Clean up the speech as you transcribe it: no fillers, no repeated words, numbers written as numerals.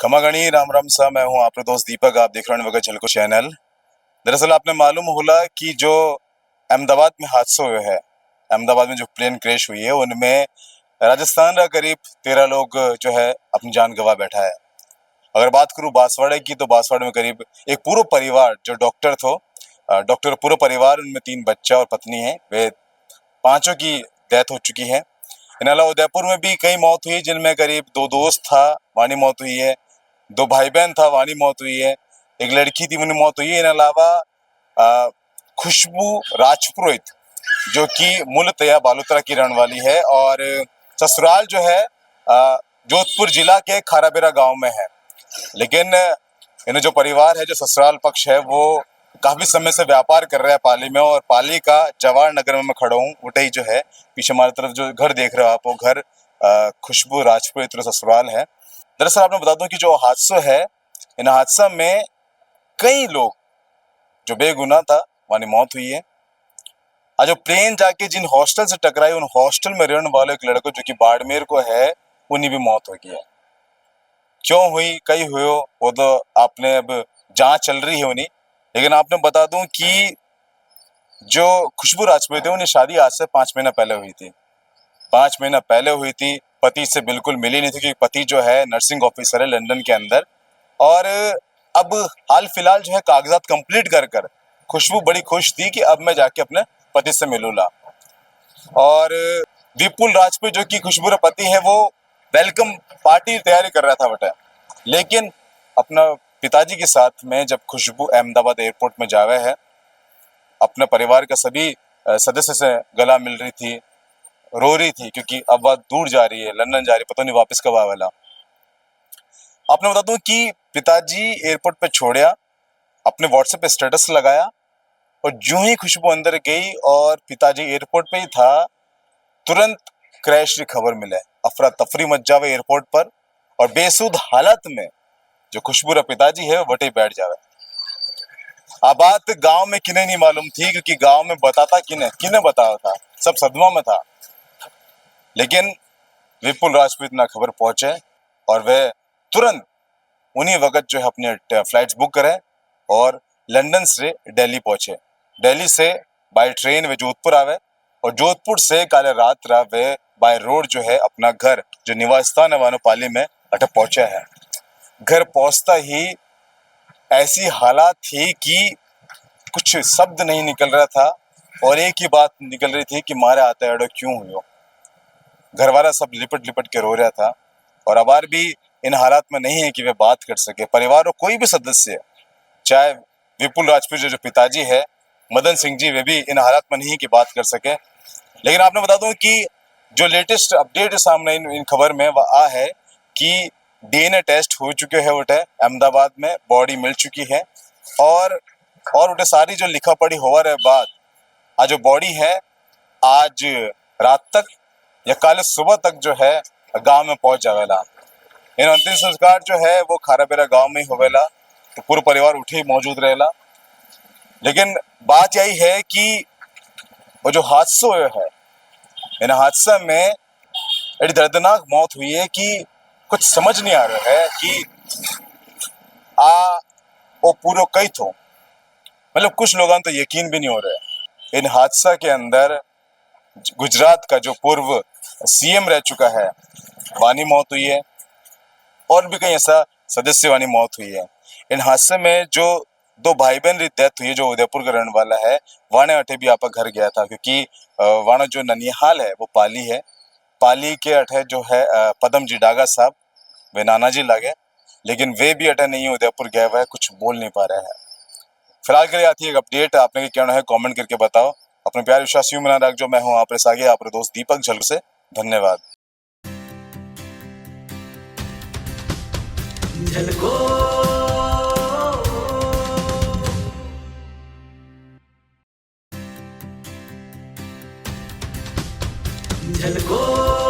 खमागणी राम राम सा। मैं हूँ आपका दोस्त दीपक। आप देख रहे हैं वगैरह झलको चैनल। दरअसल आपने मालूम होला कि जो अहमदाबाद में हादसा हुआ है, अहमदाबाद में जो प्लेन क्रैश हुई है, उनमें राजस्थान का करीब 13 लोग जो है अपनी जान गंवा बैठा है। अगर बात करूँ बांसवाड़े की, तो बांसवाड़े में करीब एक पूरा परिवार जो डॉक्टर थो, डॉक्टर पूरा परिवार, उनमें 3 बच्चा और पत्नी है, वे पांचों की डेथ हो चुकी है। इनके अलावा उदयपुर में भी कई मौत हुई, जिनमें करीब 2 दोस्त था, वाणी मौत हुई है। 2 भाई बहन था, वाणी मौत हुई है। एक लड़की थी, उन्हें मौत हुई है। इनके अलावा खुशबू राजपुरोहित, जो कि मूलतया बालोतरा की रहने वाली है और ससुराल जो है जोधपुर जिला के खाराबेरा गांव में है। लेकिन इन्हें जो परिवार है, जो ससुराल पक्ष है, वो काफी समय से व्यापार कर रहा है पाली में, और पाली का जवाहर नगर में मैं खड़ा हूँ। उठई जो है पीछे हमारी तरफ जो घर देख रहे हो आप, वो घर खुशबू राजपुरोहित ससुराल है। दरअसल आपने बता दूं कि जो हादसा है, इन हादसा में कई लोग जो बेगुनाह था वहां मौत हुई है। आज जो प्लेन जाके जिन हॉस्टल से टकराई, उन हॉस्टल में रहने वाले एक लड़को जो कि बाड़मेर को है, उन्हीं भी मौत हो गई है। क्यों हुई, कई हुई, वो तो आपने अब जांच चल रही है उन्हीं। लेकिन आपने बता दूं कि जो खुशबू राजपूत है, उन्हें शादी आज से 5 महीना पहले हुई थी। 5 महीना पहले हुई थी। पति से बिल्कुल मिली नहीं थी, क्योंकि पति जो है नर्सिंग ऑफिसर है लंदन के अंदर। और अब हाल फिलहाल जो है कागजात कंप्लीट कर कर खुशबू बड़ी खुश थी कि अब मैं जाके अपने पति से मिलूंगा। और विपुल राजपूत जो कि खुशबू का पति है, वो वेलकम पार्टी तैयारी कर रहा था बेटा। लेकिन अपना पिताजी के साथ में जब खुशबू अहमदाबाद एयरपोर्ट में जावे है, अपने परिवार का सभी सदस्य से गला मिल रही थी, रो रही थी, क्योंकि अब वह दूर जा रही है, लंदन जा रही है, पता नहीं वापस कब आवेला। आपने बता दूं कि पिताजी एयरपोर्ट पे छोड़या, अपने व्हाट्सएप पे स्टेटस लगाया, और जो ही खुशबू अंदर गई और पिताजी एयरपोर्ट पे ही था, तुरंत क्रैश की खबर मिले। अफरा तफरी मच जावे एयरपोर्ट पर, और बेसुध हालत में जो खुशबू का पिताजी है, वो वटे बैठ जावे। अब बात गांव में किन्हें नहीं मालूम थी, क्योंकि गांव में बताता किन्हें बताया था, सब सदमा में था। लेकिन विपुल राजपूत ना खबर पहुंचे, और वे तुरंत उन्हीं वक्त जो है अपने फ्लाइट्स बुक करें और लंदन से दिल्ली पहुंचे। दिल्ली से बाय ट्रेन वे जोधपुर आवे, और जोधपुर से काले रात वे बाय रोड जो है अपना घर, जो निवास स्थान है वानोपाली में, अटक पहुंचा है। घर पहुंचता ही ऐसी हालात थी कि कुछ शब्द नहीं निकल रहा था, और एक ही बात निकल रही थी कि मारे आते अड़ो क्यों हुई। घर वाला सब लिपट लिपट के रो रहा था, और अबार भी इन हालात में नहीं है कि वे बात कर सके। परिवार और कोई भी सदस्य, चाहे विपुल राजपूत जो पिताजी है, मदन सिंह जी, वे भी इन हालात में नहीं कि बात कर सके। लेकिन आपने बता दूं कि जो लेटेस्ट अपडेट सामने इन खबर में वह आ है कि डीएनए टेस्ट हो चुके हैं, उठे अहमदाबाद में बॉडी मिल चुकी है, और उठे सारी जो लिखा पढ़ी होवर है बात, आज जो बॉडी है आज रात तक या कल सुबह तक जो है गांव में पहुंच जावेला। इन अंतिम संस्कार जो है वो खाराबेरा गांव में ही होवेला, तो पूरा परिवार उठे मौजूद रहेला। लेकिन बात यही है कि वो जो हादसा हुआ है, इन हादसा में एक दर्दनाक मौत हुई है कि कुछ समझ नहीं आ रहा है कि वो पूरा कई थो। मतलब कुछ लोगों तो यकीन भी नहीं हो रहा है। इन हादसा के अंदर गुजरात का जो पूर्व सीएम रह चुका है, वानी मौत हुई है, और भी कई ऐसा सदस्य वानी मौत हुई है। इन हादसे में जो 2 भाई बहन की डेथ हुई है, जो उदयपुर का रहने वाला है, वाने अठे भी आपका घर गया था, क्योंकि वाना जो ननिहाल है वो पाली है। पाली के अठे जो है पदम जी डागा साहब, वे नाना जी लगे, लेकिन वे भी अठे नहीं उदयपुर गए हुए, कुछ बोल नहीं पा रहे हैं। फिलहाल के लिए आती है एक अपडेट, आपने क्या कहना है कमेंट करके बताओ। अपने प्यार विश्वासियों में रख जो, मैं हूँ आप आगे आप दोस्त दीपक झलक से। धन्यवाद। झलको झलको